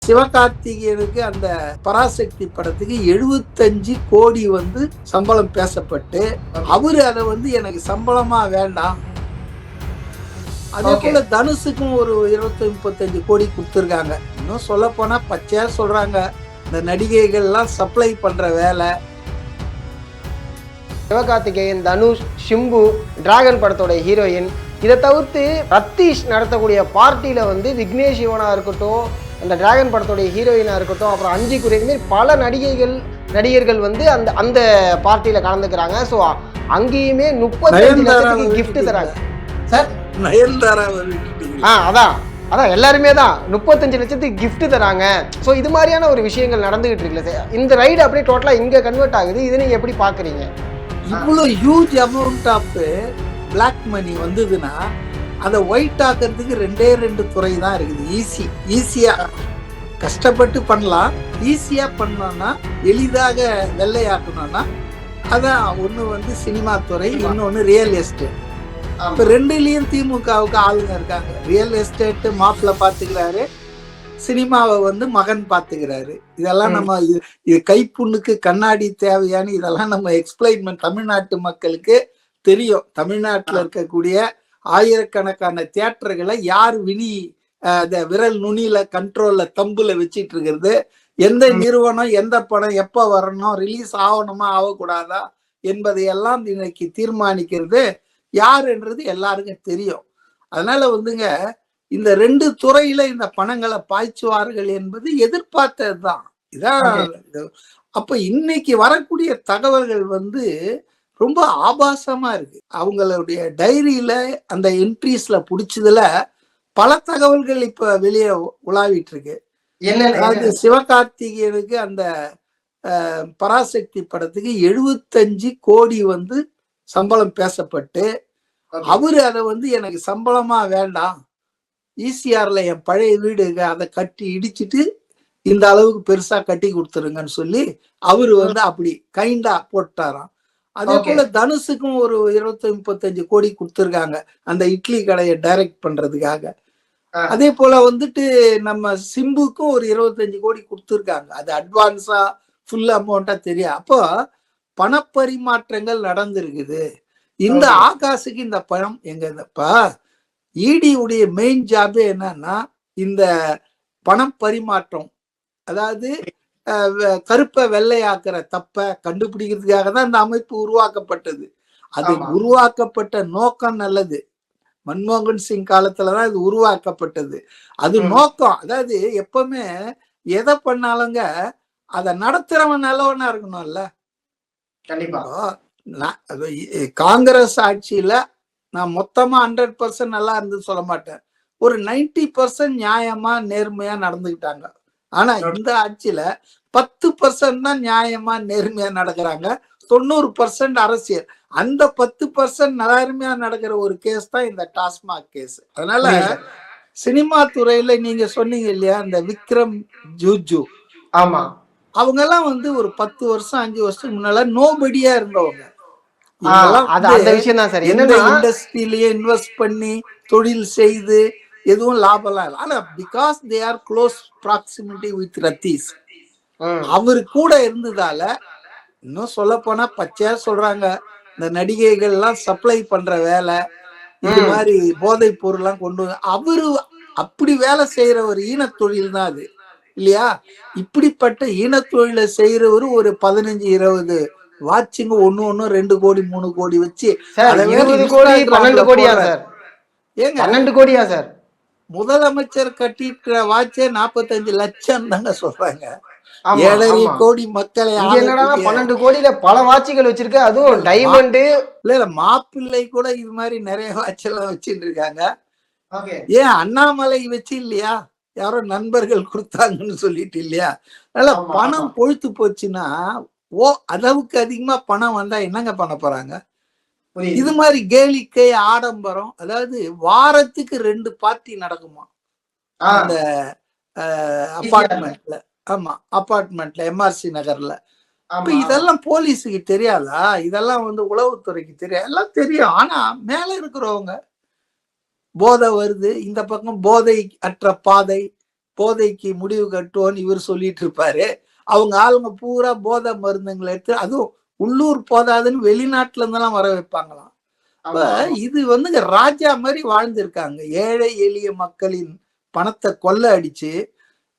சிவகார்த்திகேயனுக்கு அந்த பராசக்தி படத்துக்கு 75 கோடி சம்பளம் பேசப்பட்டு அவரு அதை எனக்கு சம்பளமா வேண்டாம். அதே போல தனுஷுக்கும் ஒரு 20-35 கோடி கொடுத்துருக்காங்க. இன்னும் சொல்ல போனா பச்சையா சொல்றாங்க, இந்த நடிகைகள் எல்லாம் சப்ளை பண்ற வேலை. சிவகார்த்திகேயன், தனுஷ், சிம்பு, டிராகன் படத்தோட ஹீரோயின், இதை தவிர்த்து ரத்தீஷ் நடத்தக்கூடிய பார்ட்டியில விக்னேஷ் சிவனா இருக்கட்டும், அந்த டிராகன் படத்தோடைய ஹீரோயினா இருக்கட்டும், அப்புறம் அஞ்சு குறை, இது மாதிரி பல நடிகர்கள் அந்த அந்த பார்ட்டியில கலந்துக்கிறாங்க. ஸோ அங்கேயுமே 35 லட்சத்துக்கு கிஃப்ட் தராங்க சார். அதான் எல்லாருமே தான் 35 லட்சத்துக்கு கிஃப்ட் தராங்க. ஸோ இது மாதிரியான ஒரு விஷயங்கள் நடந்துகிட்டு இருக்குல்ல சார். இந்த ரைடு அப்படியே டோட்டலா இங்க கன்வெர்ட் ஆகுது. இது நீங்க எப்படி பாக்குறீங்க? இவ்வளோ huge amount of black money வந்ததுன்னா அதை ஒயிட் ஆக்கிறதுக்கு 2 துறை தான் இருக்குது. ஈஸியா கஷ்டப்பட்டு பண்ணலாம். ஈஸியா பண்ணோம்னா, எளிதாக வெள்ளையாக்கணும்னா, அதான் ஒன்று சினிமா துறை, இன்னொன்று ரியல் எஸ்டேட். இப்போ 2லயும் திமுகவுக்கு ஆளுங்க இருக்காங்க. ரியல் எஸ்டேட் மாப்பிள்ள பார்த்துக்கிறாரு, சினிமாவை மகன் பார்த்துக்கிறாரு. இதெல்லாம் நம்ம இது கைப்புண்ணுக்கு கண்ணாடி தேவையானு இதெல்லாம் நம்ம எக்ஸ்பிளைன் பண்ண தமிழ்நாட்டு மக்களுக்கு தெரியும். தமிழ்நாட்டில் இருக்கக்கூடிய ஆயிரக்கணக்கான தியேட்டர்களை யார் விரல் நுனியில கண்ட்ரோல்ல தம்புல வச்சிட்டு இருக்கிறது, எந்த நிறுவனம் எந்த படம் எப்ப வரணும், ரிலீஸ் ஆகணுமா ஆகக்கூடாதா என்பதையெல்லாம் இன்னைக்கு தீர்மானிக்கிறது யாருன்றது எல்லாருக்கும் தெரியும். அதனால இந்த 2 துறையில இந்த பணங்களை பாய்ச்சுவார்கள் என்பது எதிர்பார்த்ததுதான். இதான். அப்ப இன்னைக்கு வரக்கூடிய தகவல்கள் ரொம்ப ஆபாசமா இருக்கு. அவங்களுடைய டைரியில அந்த என்ட்ரிஸ்ல புடிச்சதுல பல தகவல்கள் இப்ப வெளியே உலாவிட்டு இருக்கு. அதாவது சிவகார்த்திகேயனுக்கு அந்த பராசக்தி படத்துக்கு 75 கோடி சம்பளம் பேசப்பட்டு அவரு அதை எனக்கு சம்பளமா வேண்டாம், ஈசிஆர்ல என் பழைய வீடு அதை கட்டி இடிச்சிட்டு இந்த அளவுக்கு பெருசா கட்டி கொடுத்துருங்கன்னு சொல்லி அவரு அப்படி கைண்டா போட்டாராம். அதே போல தனுஷுக்கும் ஒரு 20-35 கோடி கொடுத்துருக்காங்க அந்த இட்லி கடையை டைரக்ட் பண்றதுக்காக. அதே போல நம்ம சிம்புக்கும் ஒரு 25 கோடி கொடுத்துருக்காங்க. அது அட்வான்ஸா ஃபுல் அமௌண்டா தெரியும். அப்போ பணப்பரிமாற்றங்கள் நடந்திருக்குது. இந்த ஆகாசுக்கு இந்த பணம் எங்கப்பா? இடி உடைய மெயின் ஜாபே என்னன்னா இந்த பணம் பரிமாற்றம், அதாவது கருப்பை வெள்ளையாக்குற தப்ப கண்டுபிடிக்கிறதுக்காக தான் இந்த அமைப்பு உருவாக்கப்பட்டது. அது உருவாக்கப்பட்ட நோக்கம் நல்லது. மன்மோகன் சிங் காலத்துலதான் இது உருவாக்கப்பட்டது. அது நோக்கம். அதாவது எப்பவுமே எதை பண்ணாலுங்க அதை நடத்துறவன் நல்லவனா இருக்கணும்ல. கண்டிப்பா. காங்கிரஸ் ஆட்சியில நான் மொத்தமா 100% நல்லா இருந்து சொல்ல மாட்டேன், ஒரு 90% நியாயமா நேர்மையா நடந்துகிட்டாங்க. ஆனா இந்த ஆட்சியில 10% தான் நியாயமா நேர்மையா நடக்கிறாங்க, 90% அரசியல். அந்த 10% நேர்மையா நடக்கிற ஒரு கேஸ் தான் இந்த டாஸ்மாக் கேஸ். அதனால சினிமா துறையில நீங்க சொன்னீங்க இல்லையா, இந்த விக்ரம் ஜூஜு, ஆமா, அவங்க எல்லாம் ஒரு 10 வருஷம் 5 வருஷத்துக்கு முன்னால நோபடியா இருந்தவங்க. இண்டஸ்ட்ரியிலேயே இன்வெஸ்ட் பண்ணி தொழில் செய்து எதுவும் லாபம்லாம் இல்லை. ஆனா because they are close proximity with Ratheesh, அவரு கூட இருந்ததால, இன்னும் சொல்ல போனா பச்சையா சொல்றாங்க, இந்த நடிகைகள் எல்லாம் சப்ளை பண்ற வேலை, இது மாதிரி போதை பொருள்லாம் கொண்டு அவரு அப்படி வேலை செய்யற ஒரு ஈனத்தொழில் தான் அது இல்லையா? இப்படிப்பட்ட ஈனத்தொழிலை செய்யறவரு ஒரு 15-20 வாட்சிங்க 1 2 கோடி 3 கோடி வச்சு 20 கோடி 12 கோடியா சார்? ஏங்க 12 கோடியா சார்? முதலமைச்சர் கட்டிருக்கிற வாட்சே 45 லட்சம் தாங்க சொல்றாங்க. 7.5 கோடி மக்களை 12 கோடியில பல வாட்சிகள் வச்சிருக்க, அதுவும் டைமண்ட் இல்ல மாப்பிள்ளை கூட இது மாதிரி நிறைய வாட்ச் எல்லாம் வச்சுட்டு இருக்காங்க. ஏன் அண்ணாமலை வச்சு இல்லையா, யாரோ நண்பர்கள் கொடுத்தாங்கன்னு சொல்லிட்டு இல்லையா? அதனால பணம் பொழுத்து போச்சுன்னா அளவுக்கு அதிகமா பணம் வந்தா என்னங்க பண்ண போறாங்க? இது மாதிரி கேளிக்கை ஆடம்பரம், அதாவது வாரத்துக்கு 2 பார்ட்டி நடக்குமா அந்த அபார்ட்மெண்ட்ல. ஆமா, அபார்ட்மெண்ட்ல எம்ஆர்சி நகர்ல. இப்ப இதெல்லாம் போலீஸுக்கு தெரியாதா? இதெல்லாம் உளவுத்துறைக்கு தெரியாது, எல்லாம் தெரியும். ஆனா மேல இருக்கிறவங்க போதை வருது, இந்த பக்கம் போதை அற்ற பாதை போதைக்கு முடிவு கட்டுவோன்னு இவர் சொல்லிட்டு இருப்பாரு. அவங்க ஆளுங்க பூரா போதை மருந்துங்களை எடுத்து, அதுவும் உள்ளூர் போதாதுன்னு வெளிநாட்டுல இருந்தெல்லாம் வர வைப்பாங்களாம். அப்ப இது வந்து ராஜா மாதிரி வாழ்ந்திருக்காங்க. ஏழை எளிய மக்களின் பணத்தை கொள்ள அடிச்சு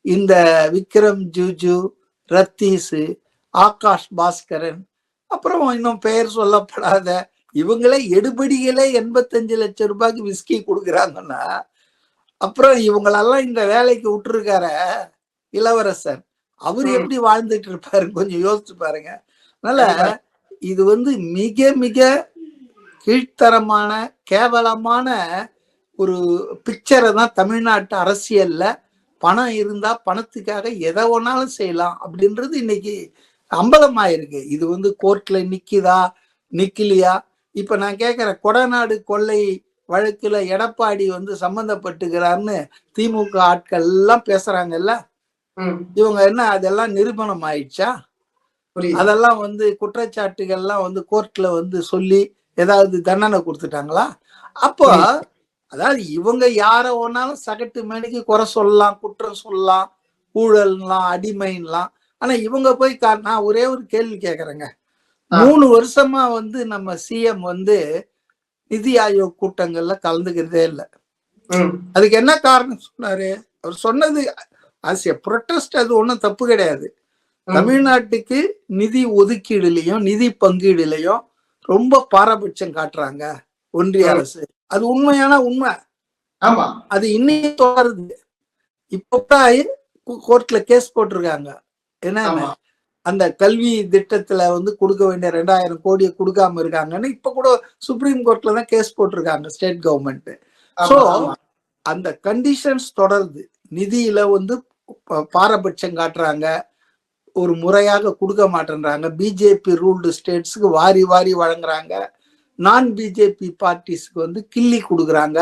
இந்த விக்ரம் ஜூஜு, ரத்தீஷ், ஆகாஷ் பாஸ்கரன், அப்புறம் இன்னும் பெயர் சொல்லப்படாத இவங்களே எடுபடிகளே 85 லட்சம் ரூபாய்க்கு விஸ்கி கொடுக்குறாங்கன்னா, அப்புறம் இவங்களெல்லாம் இந்த வேலைக்கு விட்டுருக்கார இளவரசர், அவர் எப்படி வாழ்ந்துட்டு இருப்பாரு கொஞ்சம் யோசிச்சு பாருங்க. அதனால இது வந்து மிக மிக கீழ்த்தரமான கேவலமான ஒரு பிக்சரை தான் தமிழ்நாட்டு அரசியல்ல பணம் இருந்தா பணத்துக்காக எதை ஒன்னாலும் செய்யலாம் அப்படின்றது இன்னைக்கு அம்பலமாயிருக்கு. இது வந்து கோர்ட்ல நிக்குதா நிக்கலையா? இப்ப நான் கேட்கிறேன், கொடநாடு கொள்ளை வழக்குல எடப்பாடி வந்து சம்பந்தப்பட்டுக்கிறார்னு திமுக ஆட்கள் எல்லாம் பேசுறாங்கல்ல, இவங்க என்ன அதெல்லாம் நிரூபணம் ஆயிடுச்சா? அதெல்லாம் வந்து குற்றச்சாட்டுகள்லாம் வந்து கோர்ட்ல வந்து சொல்லி ஏதாவது தண்டனை கொடுத்துட்டாங்களா? அப்போ அதாவது இவங்க யார ஒன்னாலும் சகட்டு மேனிக்கு குறை சொல்லலாம், குற்றம் சொல்லலாம், ஊழல்லாம், அடிமைன்லாம். ஆனா இவங்க போய் நான் ஒரே ஒரு கேள்வி கேட்கறேங்க. 3 வருஷமா வந்து நம்ம சிஎம் வந்து நிதி ஆயோக் கூட்டங்கள்ல கலந்துக்கிறதே இல்லை. அதுக்கு என்ன காரணம் சொன்னாரு? அவர் சொன்னது ஆஸ் எ ப்ரொட்டஸ்ட், அது ஒண்ணும் தப்பு கிடையாது. தமிழ்நாட்டுக்கு நிதி ஒதுக்கீடுலையும் நிதி பங்கீடுலையும் ரொம்ப பாரபட்சம் காட்டுறாங்க ஒன்றிய அரசு. அது உண்மையான உண்மை. அது இன்னும் தொடருது. இப்ப கோர்ட்ல கேஸ் போட்டிருக்காங்க. என்ன அந்த கல்வி திட்டத்துல வந்து கொடுக்க வேண்டிய 2000 கோடியை கொடுக்காம இருக்காங்கன்னு இப்ப கூட சுப்ரீம் கோர்ட்ல தான் கேஸ் போட்டிருக்காங்க ஸ்டேட் கவர்மெண்ட். சோ அந்த கண்டிஷன்ஸ் தொடருது. நிதியில வந்து பாரபட்சம் காட்டுறாங்க, ஒரு முறையாக கொடுக்க மாட்டேன்றாங்க. பிஜேபி ரூல்டு ஸ்டேட்ஸுக்கு வாரி வாரி வழங்குறாங்க, நான் பிஜேபி பார்ட்டிஸ்க்கு வந்து கிள்ளி கொடுக்குறாங்க.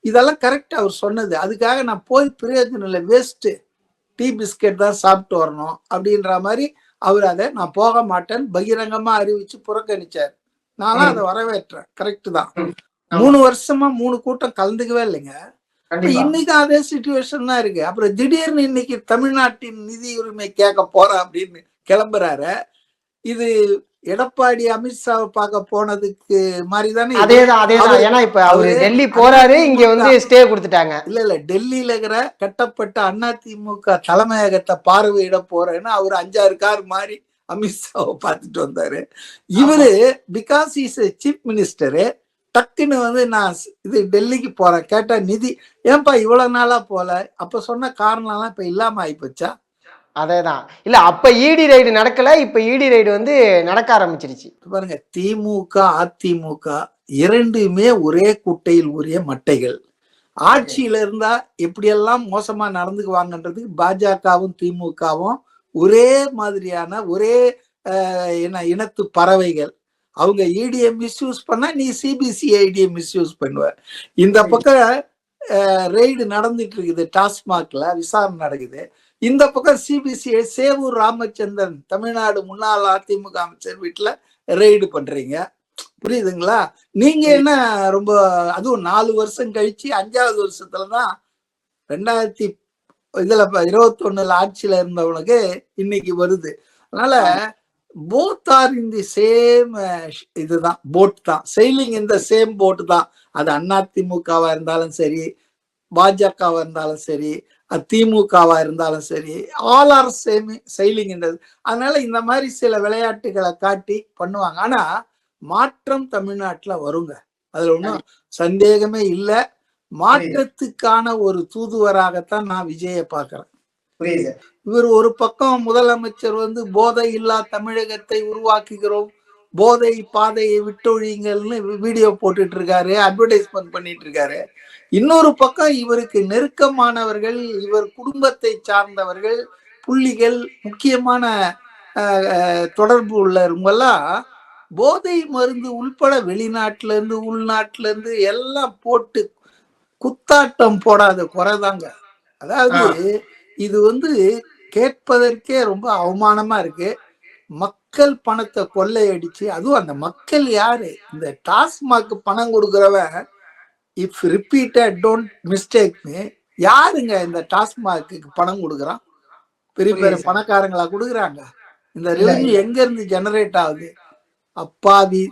இதெல்லாம் கரெக்ட் அவர் சொன்னது. அதுக்காக நான் போய் பிரயோஜனம் இல்லை, வேஸ்ட், டீ பிஸ்கெட் தான் சாப்பிட்டு வரணும் அப்படின்ற மாதிரி அவர் அதை நான் போக மாட்டேன்னு பகிரங்கமா அறிவிச்சு புறக்கணிச்சார். நானும் அதை வரவேற்றேன். கரெக்ட் தான். 3 வருஷமா 3 கூட்டம் கலந்துக்கவே இல்லைங்க. இன்னைக்கு அதே சிச்சுவேஷன் தான் இருக்கு. அப்புறம் திடீர்னு இன்னைக்கு தமிழ்நாட்டின் நிதி உரிமை கேட்க போறேன் அப்படின்னு கிளம்புறாரு. இது எடப்பாடி அமித்ஷாவை பார்க்க போனதுக்கு மாதிரிதானே. ஏன்னா இப்ப அவரு டெல்லி போறாரு, இங்க வந்து ஸ்டே கொடுத்துட்டாங்க. இல்ல டெல்லியில இருக்கிற கட்டப்பட்ட அதிமுக தலைமையகத்தை பார்வையிட போறேன்னு அவரு 5-6 கார் மாதிரி அமித்ஷாவை பார்த்துட்டு வந்தாரு. இவரு பிகாஸ் இஸ் சீஃப் மினிஸ்டரு, டக்குன்னு வந்து நான் இது டெல்லிக்கு போறேன் கேட்டா நிதி ஏன்பா இவ்வளவு நாளா போல? அப்ப சொன்ன காரணம் எல்லாம் இப்ப இல்லாம ஆயிப்போச்சா? அதேதான். இல்ல அப்ப இடி ரைடு நடக்கல, இப்ப இடி ரைடு வந்து நடக்க ஆரம்பிச்சிருச்சு. பாருங்க, திமுக அதிமுக இரண்டுமே ஒரே குட்டையில் உரிய மட்டைகள். ஆட்சியில இருந்தா எப்படியெல்லாம் மோசமா நடந்துக்குவாங்கன்றதுக்கு பாஜகவும் திமுகவும் ஒரே மாதிரியான ஒரே இனத்து பறவைகள். அவங்க இடியை மிஸ்யூஸ் பண்ணா நீ சிபிசிஐடியை மிஸ்யூஸ் பண்ணுவ. இந்த பக்கம் ரெய்டு நடந்துட்டு இருக்குது, டாஸ்மாக்ல விசாரணை நடக்குது. இந்த பக்கம் சிபிசிஐ சேவூர் ராமச்சந்திரன் தமிழ்நாடு முன்னாள் அதிமுக அமைச்சர் வீட்டுல ரெய்டு பண்றீங்க. புரியுதுங்களா? நீங்க என்ன ரொம்ப, அதுவும் 4 வருஷம் கழிச்சு 5வது வருஷத்துலதான் 2021 ஆட்சியில இருந்தவனுக்கு இன்னைக்கு வருது. அதனால both are in the same இதுதான், போட் தான், செயிலிங் இந்த சேம் போட் தான். அது அதிமுகவா இருந்தாலும் சரி, பாஜகவா இருந்தாலும் சரி, திமுகவா இருந்தாலும் சரி, ஆல் ஆர் சேம் செயிலிங். அதனால இந்த மாதிரி சில விளையாட்டுகளை காட்டி பண்ணுவாங்க. ஆனா மாற்றம் தமிழ்நாட்டுல வருங்க, அதுல ஒன்றும் சந்தேகமே இல்லை. மாற்றத்துக்கான ஒரு தூதுவராகத்தான் நான் விஜயை பார்க்கிறேன். இவர் ஒரு பக்கம் முதலமைச்சர் வந்து போதை இல்லா தமிழகத்தை உருவாக்குகிறோம், போதை பாதையை விட்டொழிங்கள்னு வீடியோ போட்டுட்டு இருக்காரு, அட்வர்டைஸ்மெண்ட் பண்ணிட்டு இருக்காரு. இன்னொரு பக்கம் இவருக்கு நெருக்கமானவர்கள், இவர் குடும்பத்தை சார்ந்தவர்கள், புள்ளிகள், முக்கியமான தொடர்பு உள்ளவங்கெல்லாம் போதை மருந்து உள்பட வெளிநாட்டுல இருந்து உள்நாட்டுல இருந்து எல்லாம் போட்டு குத்தாட்டம் போடாத குறைதாங்க. அதாவது இது வந்து கேட்பதற்கே ரொம்ப அவமானமா இருக்கு. மக்கள் பணத்தை கொள்ளையடிச்சு, அதுவும் அந்த மக்கள் யாரு? இந்த டாஸ்மாக் பணம் கொடுக்குறவன், if repeated, don't mistake me, யாருங்க இந்த டாஸ்மாக்கு பணம் கொடுக்குறான்? பெரிய பெரிய பணக்காரங்களா கொடுக்குறாங்க? இந்த ரெவன்யூ எங்க இருந்து ஜெனரேட் ஆகுது? அப்பாவி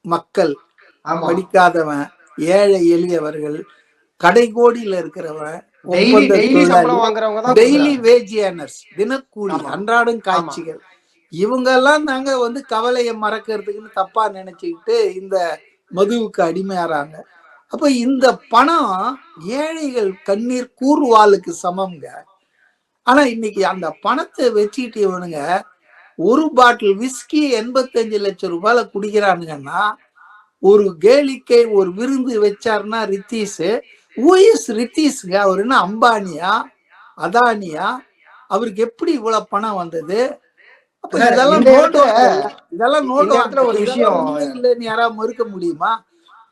மக்கள், படிக்காதவன், ஏழை எளியவர்கள், கடைகோடியில இருக்கிறவன், டெய்லி வேஜ் ஏர்னர்ஸ், தினக்கூலி, அன்றாடம் காட்சிகள், இவங்க எல்லாம் தாங்க வந்து கவலையை மறக்கிறதுக்குன்னு தப்பா நினைச்சுக்கிட்டு இந்த மதுவுக்கு அடிமையாறாங்க. அப்ப இந்த பணம் ஏழைகள் கண்ணீர் கூர்வாளுக்கு சமம்ங்க. ஆனா இன்னைக்கு அந்த பணத்தை வச்சுக்கிட்டு இவனுங்க ஒரு பாட்டில் விஸ்கி 85 லட்சம் ரூபாயில குடிக்கிறானுங்கன்னா, ஒரு கேளிக்கை ஒரு விருந்து வச்சாருன்னா ரித்தீஷ், ரித்தீஷ்ங்க, அவர் என்ன அம்பானியா அதானியா? அவருக்கு எப்படி இவ்வளவு பணம் வந்தது? அப்ப இதெல்லாம் ஒரு விஷயம் இல்லைன்னு யாராவது மறுக்க முடியுமா?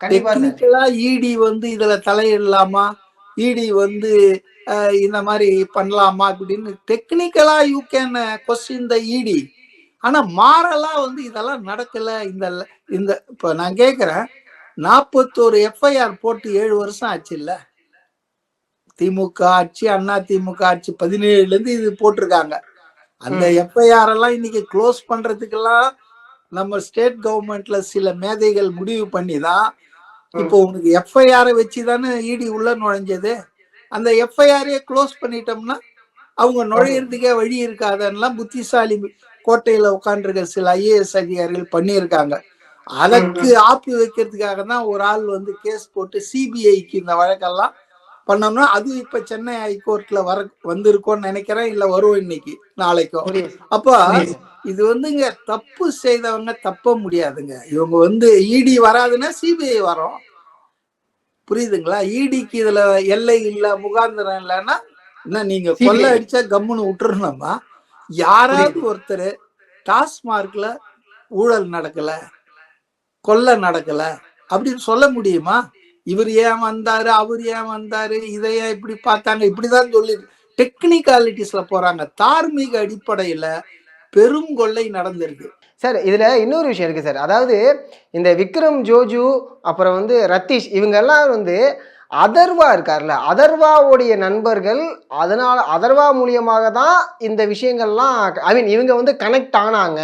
டெக்னிக்கலா இடி வந்து இதுல தலையிடலாமா, இடி வந்து இந்த மாதிரி பண்ணலாமா அப்படின்னு டெக்னிக்கலா யூ கேன் கொஸ்டின் த இடி. ஆனா மாறலா வந்து இதெல்லாம் நடக்கல. இந்த இப்ப நான் கேக்குறேன், 41 எஃப்ஐஆர் போட்டு 7 வருஷம் ஆச்சு இல்ல? திமுக ஆட்சி, அண்ணா திமுக ஆட்சி 17ல இருந்து இது போட்டிருக்காங்க. அந்த எஃப்ஐஆர் எல்லாம் இன்னைக்கு க்ளோஸ் பண்றதுக்கெல்லாம் நம்ம ஸ்டேட் கவர்மெண்ட்ல சில மேதைகள் முடிவு பண்ணிதான் இப்போ உனக்கு எஃப்ஐஆரை வச்சுதானே இடி உள்ள நுழைஞ்சது. அந்த எஃப்ஐஆரையே க்ளோஸ் பண்ணிட்டோம்னா அவங்க நுழையிறதுக்கே வழி இருக்காதெல்லாம் புத்திசாலி கோட்டையில உட்காந்துருக்க சில ஐஏஎஸ் அதிகாரிகள் பண்ணியிருக்காங்க. அதற்கு ஆப்பு வைக்கிறதுக்காக தான் ஒரு ஆள் வந்து கேஸ் போட்டு சிபிஐக்கு இந்த வழக்கெல்லாம் பண்ணோம்னா, அது இப்ப சென்னை ஹைகோர்ட்ல வந்திருக்கோன்னு நினைக்கிறேன், இல்ல வரும் இன்னைக்கு நாளைக்கோ. அப்ப இது வந்துங்க தப்பு செய்தவங்க தப்ப முடியாதுங்க. இவங்க வந்து இடி வராதுன்னா சிபிஐ வரும். புரியுதுங்களா? இடிக்கு இதுல எல்லை இல்ல, முகாந்திரம் இல்லைன்னா என்ன, நீங்க கொள்ளை அடிச்சா கம்முன்னு விட்டுருணுமா? யாராவது ஒருத்தர் டாஸ்மார்க்ல ஊழல் நடக்கல, கொள்ளை நடக்கல அப்படின்னு சொல்ல முடியுமா? இவர் ஏன் வந்தாரு, அவர் ஏன் வந்தாரு, இதையே இப்படி பார்த்தாங்க, இப்படிதான் சொல்லி டெக்னிக்காலிட்டிஸ்ல போறாங்க. தார்மீக அடிப்படையில பெரும் கொள்ளை நடந்திருக்கு சார். இதுல இன்னொரு விஷயம் இருக்கு சார். அதாவது இந்த விக்ரம் ஜோஜு, அப்புறம் வந்து ரத்தீஷ், இவங்க எல்லாம் வந்து அதர்வா இருக்கார்ல, அதர்வாவுடைய நண்பர்கள். அதனால அதர்வா மூலியமாக தான் இந்த விஷயங்கள்லாம் இவங்க வந்து கனெக்ட் ஆனாங்க.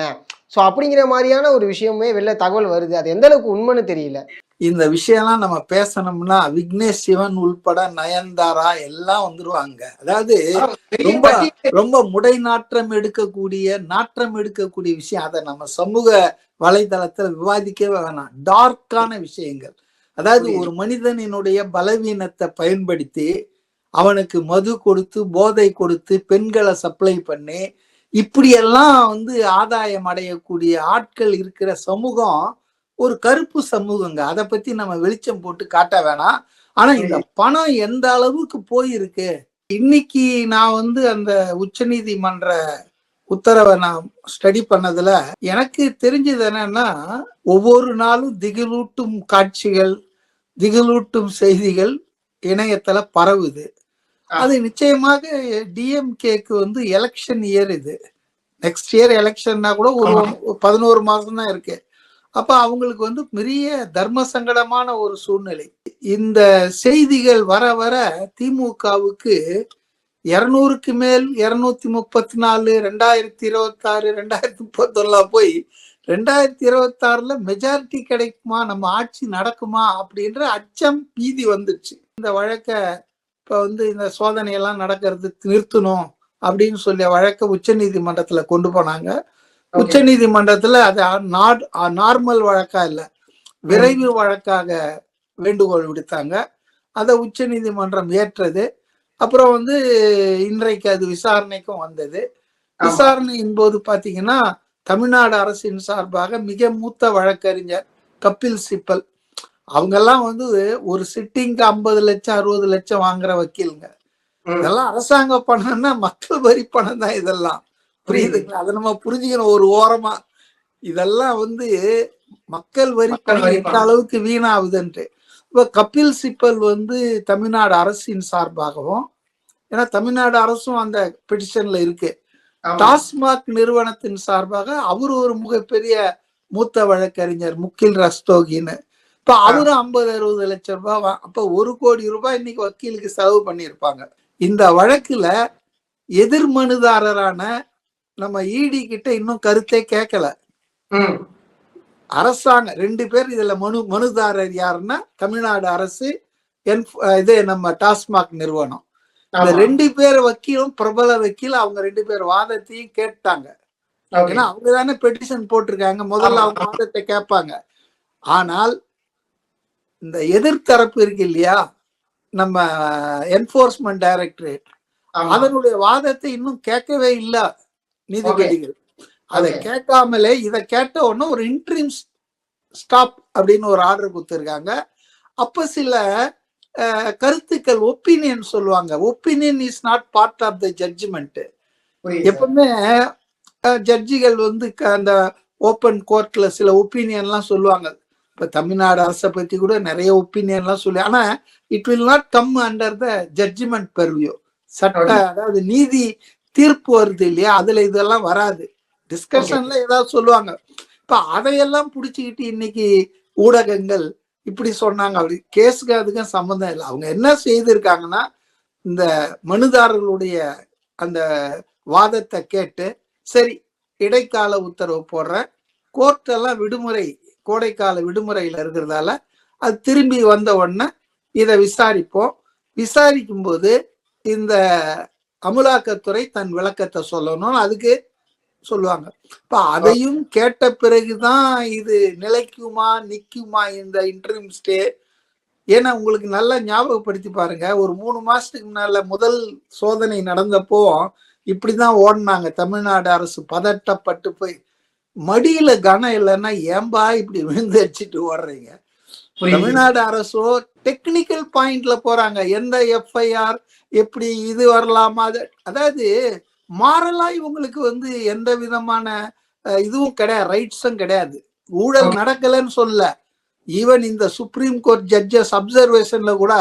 ஸோ அப்படிங்கிற மாதிரியான ஒரு விஷயமே வெளில தகவல் வருது. அது எந்த அளவுக்கு உண்மைன்னு தெரியல. இந்த விஷயம்லாம் நம்ம பேசணும்னா விக்னேஷ் சிவன் உள்பட நயன்தாரா எல்லாம் வந்துருவாங்க. அதாவது ரொம்ப ரொம்ப முடை நாற்றம் எடுக்கக்கூடிய விஷயம். அதை நம்ம சமூக வலைதளத்துல விவாதிக்கவே வேணாம். டார்க்கான விஷயங்கள். அதாவது ஒரு மனிதனினுடைய பலவீனத்தை பயன்படுத்தி அவனுக்கு மது கொடுத்து, போதை கொடுத்து, பெண்களை சப்ளை பண்ணி, இப்படியெல்லாம் வந்து ஆதாயம் அடையக்கூடிய ஆட்கள் இருக்கிற சமூகம் ஒரு கருப்பு சமூகங்க. அதை பத்தி நம்ம வெளிச்சம் போட்டு காட்ட வேணாம். ஆனா இந்த பணம் எந்த அளவுக்கு போயிருக்கு, இன்னைக்கு நான் வந்து அந்த உச்சநீதிமன்ற உத்தரவை நான் ஸ்டடி பண்ணதுல எனக்கு தெரிஞ்சது என்னன்னா, ஒவ்வொரு நாளும் திகிலூட்டும் காட்சிகள், திகிலூட்டும் செய்திகள் இணையத்துல பரவுது. அது நிச்சயமாக டிஎம்கேக்கு வந்து எலெக்ஷன் இயர், இது நெக்ஸ்ட் இயர் எலெக்ஷன்னா கூட ஒரு 11 மாசம் தான் இருக்கு. அப்ப அவங்களுக்கு வந்து பெரிய தர்ம சங்கடமான ஒரு சூழ்நிலை. இந்த செய்திகள் வர வர திமுகவுக்கு 200க்கு மேல் 234, 2026, 2031 போய் 2026ல மெஜாரிட்டி கிடைக்குமா, நம்ம ஆட்சி நடக்குமா அப்படின்ற அச்சம் பீதி வந்துச்சு. இந்த வழக்க இப்ப வந்து இந்த சோதனையெல்லாம் நடக்கிறது நிறுத்தணும் அப்படின்னு சொல்லிய வழக்க உச்ச நீதிமன்றத்துல கொண்டு போனாங்க. உச்ச நீதிமன்றத்துல அது நார்மல் வழக்கா இல்ல, விரைவு வழக்காக வேண்டுகோள் விடுத்தாங்க. அதை உச்ச நீதிமன்றம் ஏற்றது. அப்புறம் வந்து இன்றைக்கு அது விசாரணைக்கும் வந்தது. விசாரணையின் போது பாத்தீங்கன்னா, தமிழ்நாடு அரசின் சார்பாக மிக மூத்த வழக்கறிஞர் கபில் சிப்பல், அவங்கெல்லாம் வந்து ஒரு சிட்டிங்க்கு 50 லட்சம் 60 லட்சம் வாங்குற வக்கீலுங்க. இதெல்லாம் அரசாங்க பணம்னா மக்கள் வரி பணம் தான் இதெல்லாம். புரியுதுங்களா? அதை நம்ம புரிஞ்சுக்கணும். ஒரு ஓரமா இதெல்லாம் வந்து மக்கள் வரி பணம் எந்த அளவுக்கு வீணாகுதுன்ட்டு. இப்ப கபில் சிப்பல் வந்து தமிழ்நாடு அரசின் சார்பாகவும், ஏன்னா தமிழ்நாடு அரசும் அந்த பெட்டிஷன்ல இருக்கு, டாஸ்மாக் நிறுவனத்தின் சார்பாக அவர் ஒரு மிகப்பெரிய மூத்த வழக்கறிஞர் முகில் ரஸ்தோகின்னு. இப்ப இப்ப அவரும் 50-60 லட்சம் ரூபாய், அப்ப 1 கோடி ரூபாய் இன்னைக்கு வக்கீலுக்கு செலவு பண்ணியிருப்பாங்க. இந்த வழக்குல எதிர் மனுதாரரான நம்ம இடி கிட்ட இன்னும் கருத்தே கேட்கல. அரசாங்கம் 2 பேர் இதுல மனுதாரர் யாருன்னா தமிழ்நாடு அரசு, இது நம்ம டாஸ்மாக் நிறுவனம். இந்த 2 பேர் வக்கீலும் பிரபல வக்கீல், அவங்க 2 பேர் வாதத்தையும் கேட்டாங்க. ஏன்னா அவங்க தானே பெட்டிஷன் போட்டிருக்காங்க, முதல்ல அவங்க வாதத்தை கேட்பாங்க. ஆனால் இந்த எதிர்த்தரப்பு இருக்கு இல்லையா, நம்ம என்போர்ஸ்மெண்ட் டைரக்டரேட், அதனுடைய வாதத்தை இன்னும் கேட்கவே இல்லை நீதிபதிகள். அதை கேட்காமலே இதை கேட்ட உடனே ஒரு இன்ட்ரீம் ஸ்டாப் அப்படின்னு ஒரு ஆர்டர் கொடுத்துருக்காங்க. அப்ப சில கருத்துக்கள், ஒப்பீனியன் சொல்லுவாங்க. Opinion is not part of the judgement. எப்பவுமே ஜட்ஜிகள் வந்து அந்த ஓப்பன் கோர்ட்ல சில ஒப்பீனியன்லாம் சொல்லுவாங்க. இப்ப தமிழ்நாடு அரசை பத்தி கூட நிறைய ஒப்பீனியன்லாம் சொல்லி, ஆனா it will not come under the judgement purview. சட்ட, அதாவது நீதி தீர்ப்பு வருது இல்லையா, அதுல இதெல்லாம் வராது. டிஸ்கஷன்ல ஏதாவது சொல்லுவாங்க. இப்ப அதையெல்லாம் புடிச்சுக்கிட்டு இன்னைக்கு ஊடகங்கள் இப்படி சொன்னாங்க, அப்படி கேஸுக்கு அதுக்கும் சம்மந்தம் இல்லை. அவங்க என்ன செய்திருக்காங்கன்னா, இந்த மனுதாரர்களுடைய அந்த வாதத்தை கேட்டு, சரி இடைக்கால உத்தரவு போடுற, கோர்ட் எல்லாம் விடுமுறை, கோடைக்கால விடுமுறையில இருக்கிறதால அது திரும்பி வந்த உடனே இதை விசாரிப்போம். விசாரிக்கும் போது இந்த அமலாக்கத்துறை தன் விளக்கத்தை சொல்லணும், அதுக்கு சொல்லுவாங்க. இப்ப அதையும் கேட்ட பிறகுதான் இது நிலைக்குமா நிக்குமா இந்த இன்டரிம் ஸ்டே. ஏன்னா உங்களுக்கு நல்லா ஞாபகப்படுத்தி பாருங்க, ஒரு 3 மாசத்துக்கு முன்னால முதல் சோதனை நடந்தப்போ இப்படிதான் ஓடினாங்க. தமிழ்நாடு அரசு பதட்டப்பட்டு போய், மடியில கனம் இல்லைன்னா ஏம்பா இப்படி விழுந்து அடிச்சுட்டு ஓடுறீங்க. தமிழ்நாடு அரசோ டெக்னிக்கல் பாயிண்ட்ல போறாங்க. எந்த எஃப்ஐஆர் எப்படி இது வரலாமா, அதாவது மாரலா இவங்களுக்கு வந்து எந்த விதமான இதுவும் கிடையாது, ரைட்ஸும் கிடையாது. ஊழல் நடக்கலன்னு சொல்ல, ஈவன் இந்த சுப்ரீம் கோர்ட் ஜட்ஜஸ் அப்சர்வேஷன்ல கூட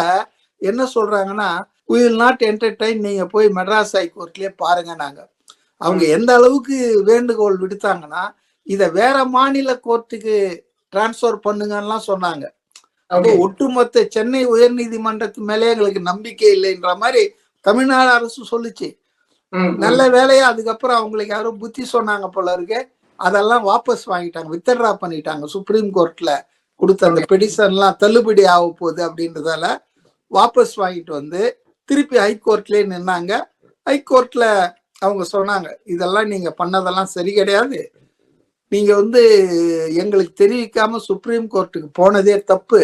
என்ன சொல்றாங்கன்னா, we will not entertain, நீங்க போய் மெட்ராஸ் ஹைகோர்ட்லயே பாருங்க. நாங்க அவங்க எந்த அளவுக்கு வேண்டுகோள் விடுத்தாங்கன்னா, இதை வேற மாநில கோர்ட்டுக்கு டிரான்ஸ்பர் பண்ணுங்கலாம் சொன்னாங்க. அப்போ ஒட்டுமொத்த சென்னை உயர் நீதிமன்றத்து மேலே எங்களுக்கு நம்பிக்கை இல்லைன்ற மாதிரி தமிழ்நாடு அரசு சொல்லுச்சு. நல்ல வேலையா அதுக்கப்புறம் அவங்களுக்கு யாரும் புத்தி சொன்னாங்க போல இருக்கு, அதெல்லாம் வாபஸ் வாங்கிட்டாங்க, வித்ட்ரா பண்ணிட்டாங்க. சுப்ரீம் கோர்ட்ல கொடுத்த அந்த பெடிஷன்லாம் தள்ளுபடி ஆக போகுது அப்படின்றதால வாபஸ் வாங்கிட்டு வந்து திருப்பி ஹைகோர்ட்லயே நின்னாங்க. ஹைகோர்ட்ல அவங்க சொன்னாங்க, இதெல்லாம் நீங்க பண்ணதெல்லாம் சரி கிடையாது, நீங்க வந்து எங்களுக்கு தெரிவிக்காம சுப்ரீம் கோர்ட்டுக்கு போனதே தப்பு,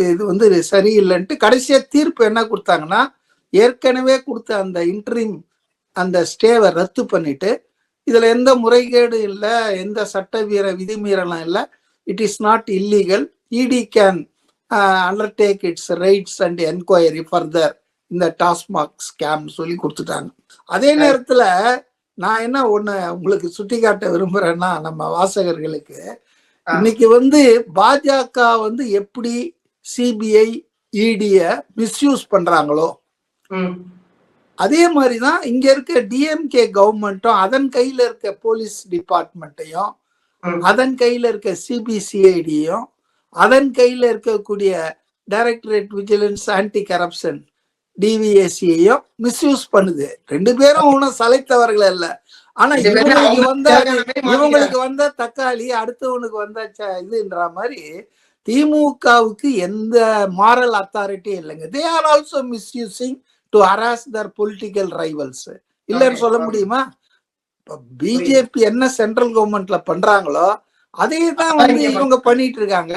இது வந்து சரியில்லைன்ட்டு கடைசியா தீர்ப்பு என்ன கொடுத்தாங்கன்னா, ஏற்கனவே கொடுத்த அந்த இன்டரிம் அந்த ஸ்டேவை ரத்து பண்ணிட்டு, இதுல எந்த முறைகேடு இல்லை, எந்த சட்ட விதிமீறலும் இல்லை, it is not illegal, ED can undertake its rights and enquiry further இந்த டாஸ்மாக் ஸ்கேம் சொல்லி கொடுத்துட்டாங்க. அதே நேரத்துல நான் என்ன ஒண்ணு உங்களுக்கு சுட்டி காட்ட விரும்புறேன்னா, நம்ம வாசகர்களுக்கு, இன்னைக்கு வந்து பாஜக வந்து எப்படி சிபிஐ இடிய மிஸ்யூஸ் பண்றாங்களோ, அதே மாதிரிதான் இங்க இருக்க டிஎம்கே கவர்மெண்ட்டும் அதன் கையில இருக்க போலீஸ் டிபார்ட்மெண்ட்டையும், அதன் கையில இருக்க சிபிசிஐடியும், அதன் கையில இருக்கக்கூடிய டைரக்டரேட் விஜிலன்ஸ் ஆன்டி கரப்ஷன் டிவிஎஸ்சியையும் மிஸ்யூஸ் பண்ணுது. 2 பேரும் ஒன்றும் சலைத்தவர்கள் அல்ல. ஆனா இவங்களுக்கு வந்த தக்காளி அடுத்தவனுக்கு வந்த இதுன்ற மாதிரி திமுகவுக்கு எந்த மாரல் அத்தாரிட்டி இல்லைங்க. They are also misusing to harass their political rivals. இல்லைன்னு சொல்ல முடியுமா? பிஜேபி என்ன சென்ட்ரல் கவர்மெண்ட்ல பண்றாங்களோ அதே தான் வந்து இவங்க பண்ணிட்டு இருக்காங்க.